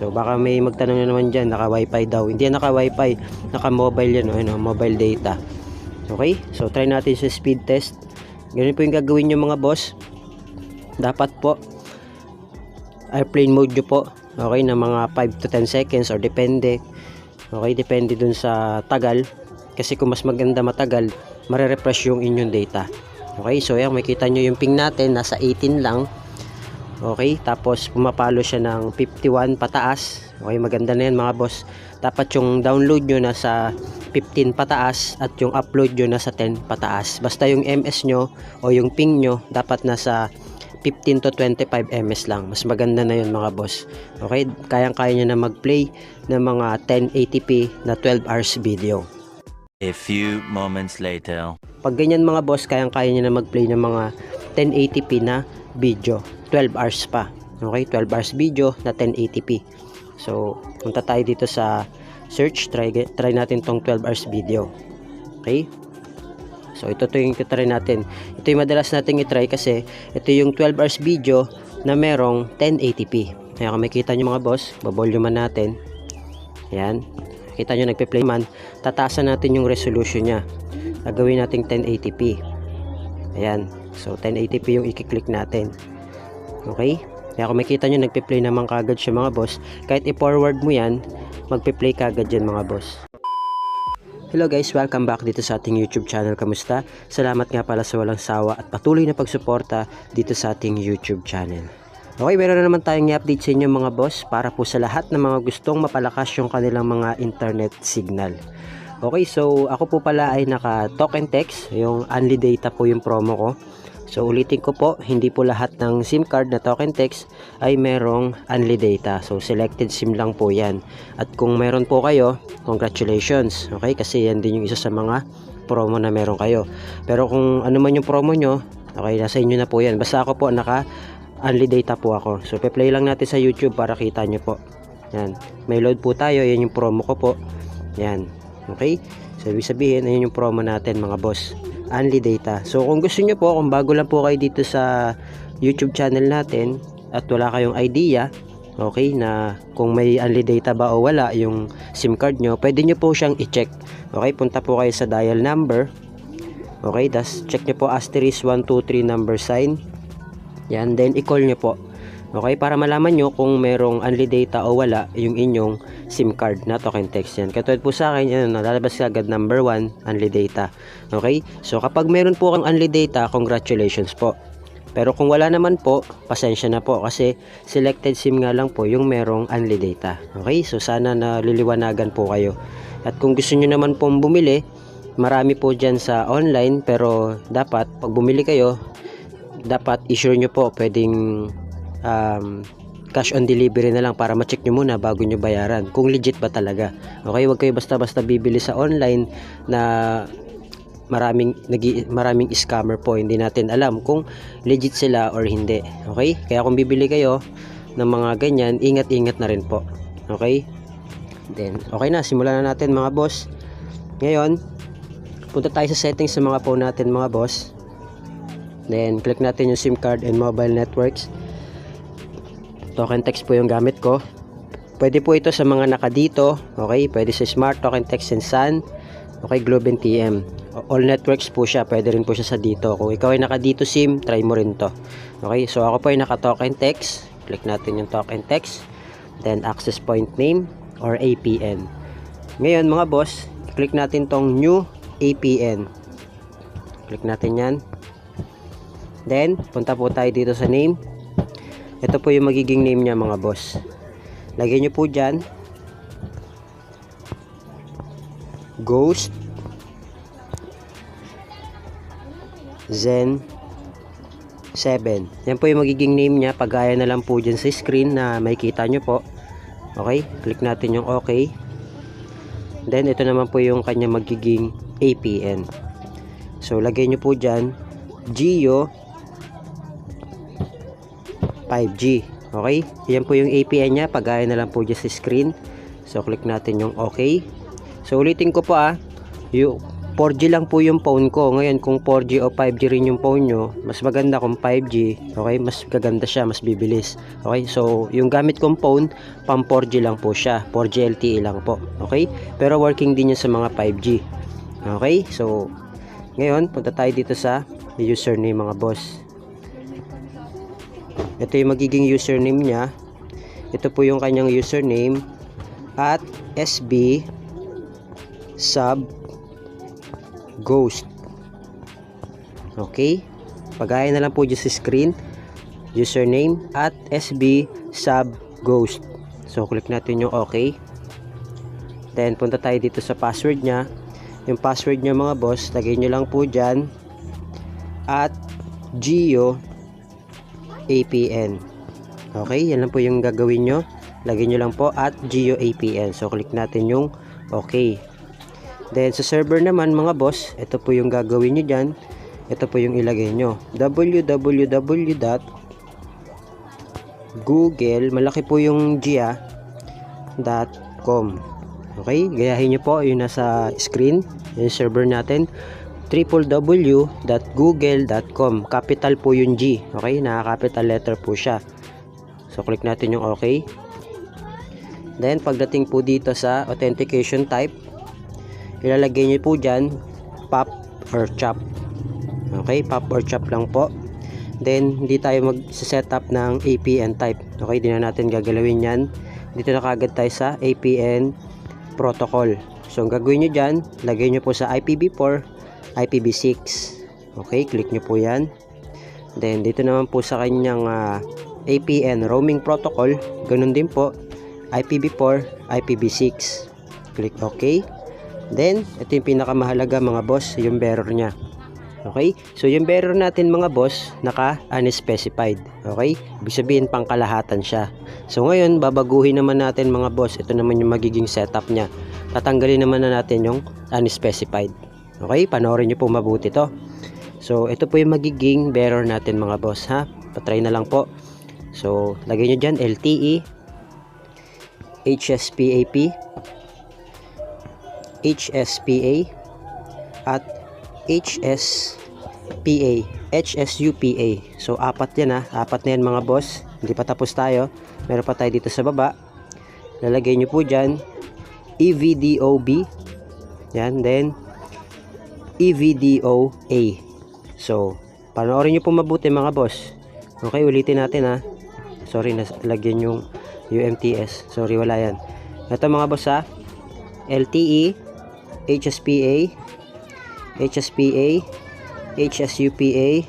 So baka may magtanong na naman dyan, naka wifi daw. Hindi yan naka wifi, naka mobile yan, mobile data. Okay, so try natin sa speed test. Ganun po yung gagawin nyo mga boss. Dapat po airplane mode nyo po, okay, na mga 5 to 10 seconds or depende. Okay, depende dun sa tagal. Kasi kung mas maganda matagal, mare-refresh yung inyong data. Okay, so yan, makita nyo yung ping natin, nasa 18 lang. Okay, tapos pumapalo siya ng 51 pataas. Okay, maganda na yan mga boss. Dapat yung download nyo nasa 15 pataas at yung upload nyo nasa 10 pataas. Basta yung MS nyo o yung ping nyo dapat nasa 15 to 25 ms lang. Mas maganda na yun mga boss. Okay, kayang-kaya nyo na mag-play ng mga 1080p na 12 hours video. A few moments later. Pag ganyan mga boss, kayang-kaya nyo na mag-play ng mga 1080p na video. 12 hours pa. Okay, 12 hours video na 1080p. So, punta tayo dito sa search. Try natin tong 12 hours video. Okay? So, ito yung try natin. Ito yung madalas natin i-try kasi ito yung 12 hours video na merong 1080p. Kaya kung makita nyo mga boss, bavoluman natin. Ayan. Kita nyo nagpe-play man. Tataasan natin yung resolution nya. Gagawin natin 1080p. Ayan. So, 1080p yung i-click natin. Okay? Kaya kung makita nyo nagpe-play naman kagad siya mga boss. Kahit i-forward mo yan, magpe-play kagad yan mga boss. Hello guys, welcome back dito sa ating YouTube channel. Kamusta? Salamat nga pala sa walang sawa at patuloy na pagsuporta dito sa ating YouTube channel. Okay, meron na naman tayong i-update sa inyo mga boss para po sa lahat ng mga gustong mapalakas yung kanilang mga internet signal. Okay, so ako po pala ay naka talk and text, yung only data po yung promo ko. So ulitin ko po, hindi po lahat ng SIM card na talk and text ay merong only data. So selected SIM lang po yan. At kung meron po kayo, congratulations. Okay, kasi yan din yung isa sa mga promo na meron kayo. Pero kung ano man yung promo nyo, okay, nasa inyo na po yan. Basta ako po naka only data po ako. So pe-play lang natin sa YouTube para kita nyo po. Yan, may load po tayo, yan yung promo ko po. Yan, okay. So ibig sabihin, yan yung promo natin mga boss, only data. So kung gusto nyo po, kung bago lang po kayo dito sa YouTube channel natin at wala kayong idea, okay, na kung may only data ba o wala yung SIM card nyo, pwede nyo po siyang i-check. Okay, punta po kayo sa dial number. Okay, das check nyo po asterisk 123 number sign. Yan, then i-call nyo po. Okay, para malaman nyo kung merong only data o wala yung inyong SIM card na talk and text yan. Katulad po sa akin, yan, lalabas agad number 1, only data. Okay, so kapag meron po kang only data, congratulations po. Pero kung wala naman po, pasensya na po kasi selected SIM nga lang po yung merong only data. Okay, so sana naliliwanagan po kayo. At kung gusto nyo naman pong bumili, marami po dyan sa online, pero dapat pag bumili kayo, dapat i-sure nyo po pwedeng cash on delivery na lang para ma-check nyo muna bago nyo bayaran kung legit ba talaga. Okay, wag kayo basta-basta bibili sa online na maraming scammer po. Hindi natin alam kung legit sila or hindi. Okay, kaya kung bibili kayo ng mga ganyan, ingat-ingat na rin po. Okay, then okay na, simulan na natin mga boss. Ngayon, punta tayo sa settings sa mga phone natin mga boss. Then click natin yung SIM card and mobile networks. Talk and text po yung gamit ko. Pwede po ito sa mga naka dito. Okay, pwede sa Smart, Talk and Text and Sun. Okay, Globe and TM. All networks po siya. Pwede rin po siya sa dito. Kung ikaw ay naka dito SIM, try mo rin to. Okay, so ako po ay naka Talk and Text. Click natin yung Talk and Text. Then access point name or APN. Ngayon mga boss, click natin tong new APN. Click natin yan. Then, punta po tayo dito sa name. Ito po yung magiging name niya mga boss. Lagyan nyo po dyan Ghost Zen 7. Yan po yung magiging name niya. Pagaya na lang po dyan sa screen na makikita nyo po. Okay, click natin yung okay. Then ito naman po yung kanya magiging APN. So lagay nyo po dyan Geo 5G. Okay, yan po yung APN nya. Pagaya na lang po dyan sa screen. So click natin yung okay. So ulitin ko po yung 4G lang po yung phone ko. Ngayon, kung 4G o 5G rin yung phone nyo, mas maganda kung 5G. Okay, mas gaganda siya, mas bibilis. Okay, so yung gamit kong phone, pang 4G lang po siya. 4G LTE lang po. Okay, pero working din yun sa mga 5G. Okay, so ngayon, punta tayo dito sa username mga boss. Ito yung magiging username niya. Ito po yung kanyang username at SB sub ghost. Okay, pagaya na lang po dyan sa screen, username at SB sub ghost. So click natin yung okay, then punta tayo dito sa password nya. Yung password nya mga boss, lagay nyo lang po dyan at Gio APN. Okay, yan lang po yung gagawin nyo, lagay nyo lang po at Gio APN. So click natin yung okay. Then sa server naman mga boss, ito po yung gagawin nyo dyan. Ito po yung ilagay nyo, www.google, malaki po yung .com. Okay, gayahin nyo po yung nasa screen, yung server natin, www.google.com. Capital po yung G. Okay, naka-capital letter po siya. So click natin yung okay. Then pagdating po dito sa authentication type, ilalagay nyo po dyan pop or chop. Okay, pop or chop lang po. Then hindi tayo mag-setup ng APN type. Okay, di na natin gagalawin yan. Dito na kagad tayo sa APN protocol. So ang gagawin nyo dyan, lagay nyo po sa IPv4, IPv6. Okay, click nyo po yan. Then dito naman po sa kanyang APN roaming protocol, ganun din po, IPv4, IPv6. Click OK. Then ito yung pinakamahalaga mga boss, yung bearer nya. Okay, so yung bearer natin mga boss, naka unspecified. Okay, ibig sabihin pangkalahatan siya. So ngayon babaguhin naman natin mga boss, ito naman yung magiging setup nya. Tatanggalin naman na natin yung unspecified. Okay, panoorin nyo po mabuti to. So ito po yung magiging bearer natin mga boss ha. Patry na lang po. So lagay nyo dyan LTE, HSPAP, HSPA at HSUPA. So apat yan ha, apat na yan mga boss. Hindi pa tapos tayo, meron pa tayo dito sa baba. Lalagay nyo po dyan EVDOB, yan, then EVDOA. So panoorin nyo po mabuti mga boss. Okay, ulitin natin ha. Sorry, nalagyan yung UMTS, sorry, wala yan. Ito mga boss ha, LTE, HSPA, HSUPA.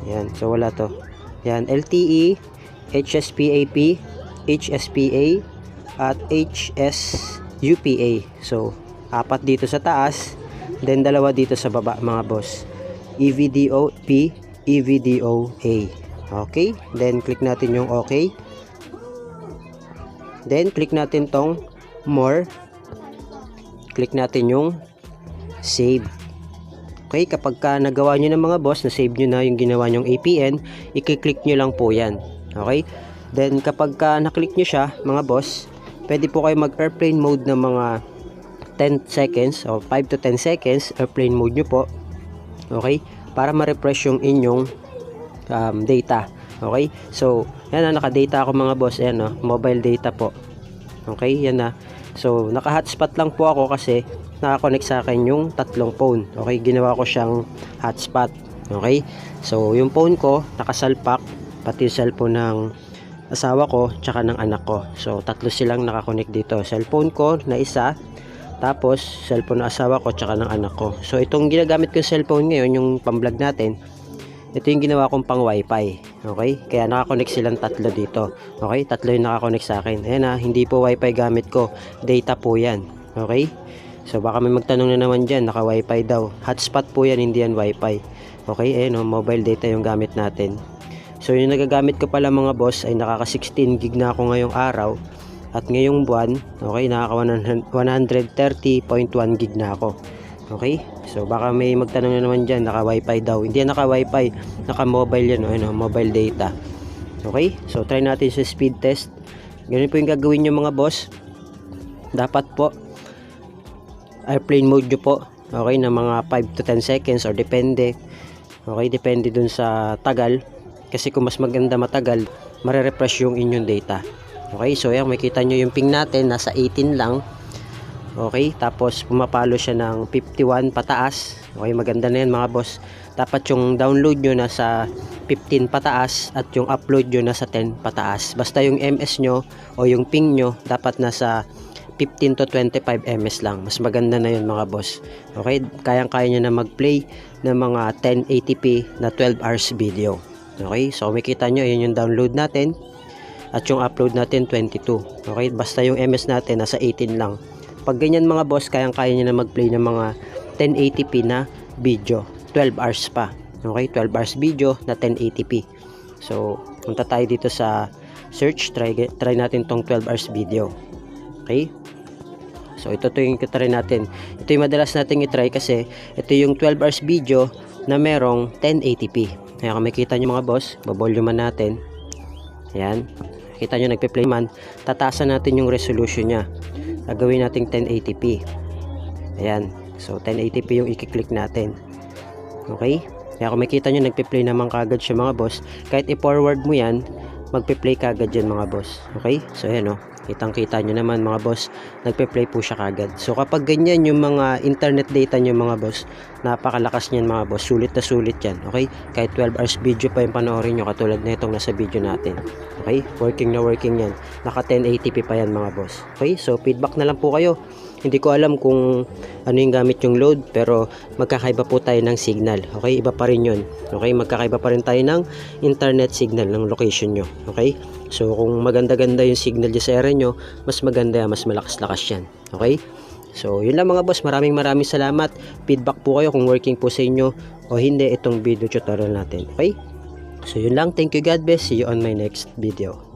Yan, so wala to. Yan, LTE, HSPAP, HSPA at HSUPA. So apat dito sa taas, then dalawa dito sa baba mga boss. EVDOP, EVDOA. Okay, then click natin yung okay. Then click natin tong more. Click natin yung save. Okay, kapag ka nagawa nyo ng mga boss, na save nyo na yung ginawa nyong APN, i-click nyo lang po yan. Okay, then kapag ka naklik nyo siya mga boss, pwede po kayo mag airplane mode ng mga 10 seconds o 5 to 10 seconds. Airplane mode nyo po. Okay, para ma-refresh yung inyong data. Okay, so yan na, naka-data ako mga boss. Ayan o, mobile data po. Okay, yan na. So naka-hotspot lang po ako kasi naka-connect sa akin yung tatlong phone. Okay, ginawa ko siyang hotspot. Okay, so yung phone ko nakasalpak, pati yung cellphone ng asawa ko tsaka ng anak ko. So tatlo silang naka-connect dito. Cellphone ko na isa, tapos cellphone ng asawa ko tsaka ng anak ko. So itong ginagamit ko cellphone ngayon, yung pang-vlog natin, ito yung ginawa kong pang wifi. Okay, kaya naka-connect silang tatlo dito. Okay, tatlo yung naka-connect sa akin. Ayan na, hindi po wifi gamit ko, data po yan. Okay, so baka may magtanong na naman dyan, naka-wifi daw. Hotspot po yan, hindi yan wifi. Okay, ayan o, mobile data yung gamit natin. So yung nagagamit ko pala mga boss ay nakaka 16 gig na ako ngayong araw. At ngayong buwan, okay, nakaka 130.1 gig na ako. Okay, so baka may magtanong na naman dyan, naka wifi daw. Hindi yan naka wifi, naka mobile yan, ano, mobile data. Okay, so try natin sa speed test. Ganun po yung gagawin nyo mga boss. Dapat po airplane mode nyo po, okay, na mga 5 to 10 seconds or depende. Okay, depende dun sa tagal. Kasi kung mas maganda matagal, mare-refresh yung inyong data. Okay, so yan, makita nyo yung ping natin, nasa 18 lang. Okay, tapos pumapalo siya ng 51 pataas. Okay, maganda na yan mga boss. Dapat yung download nyo nasa 15 pataas at yung upload nyo nasa 10 pataas. Basta yung MS nyo o yung ping nyo dapat nasa 15 to 25 ms lang. Mas maganda na yun mga boss. Okay, kayang-kaya nyo na mag-play ng mga 1080p na 12 hours video. Okay, so makita nyo, yun yung download natin at yung upload natin 22. Okay, basta yung ms natin nasa 18 lang. Pag ganyan mga boss, kayang-kaya nyo na mag-play ng mga 1080p na video, 12 hours pa. Okay, 12 hours video na 1080p. So punta tayo dito sa search, try natin tong 12 hours video. Okay, so ito yung try natin. Ito yung madalas nating i-try kasi ito yung 12 hours video na merong 1080p. Kaya kung makita nyo mga boss, babolyuman natin. Ayan, kita nyo nagpe-play man. Tataasan natin yung resolution nya. Gagawin natin 1080p. Ayan, so 1080p yung i-click natin. Okay, kaya kung makita nyo nagpe-play naman kagad siya mga boss. Kahit i-forward mo yan, magpe-play kagad yan mga boss. Okay, so ayan o, kitang-kita nyo naman mga boss, nagpe-play po siya kagad. So kapag ganyan yung mga internet data nyo mga boss, napakalakas niyan mga boss, sulit na sulit yan. Okay, kahit 12 hours video pa yung panoorin nyo katulad na itong nasa video natin. Okay, working na working yan, naka 1080p pa yan mga boss. Okay, so feedback na lang po kayo. Hindi ko alam kung ano yung gamit yung load, pero magkakaiba po tayo ng signal. Okay, iba pa rin yun. Okay, magkakaiba pa rin tayo ng internet signal ng location nyo. Okay, so kung maganda-ganda yung signal dyan sa area nyo, mas maganda yan, mas malakas-lakas yan. Okay, so yun lang mga boss, maraming salamat. Feedback po kayo kung working po sa inyo o hindi itong video tutorial natin. Okay, so yun lang, thank you, God bless, see you on my next video.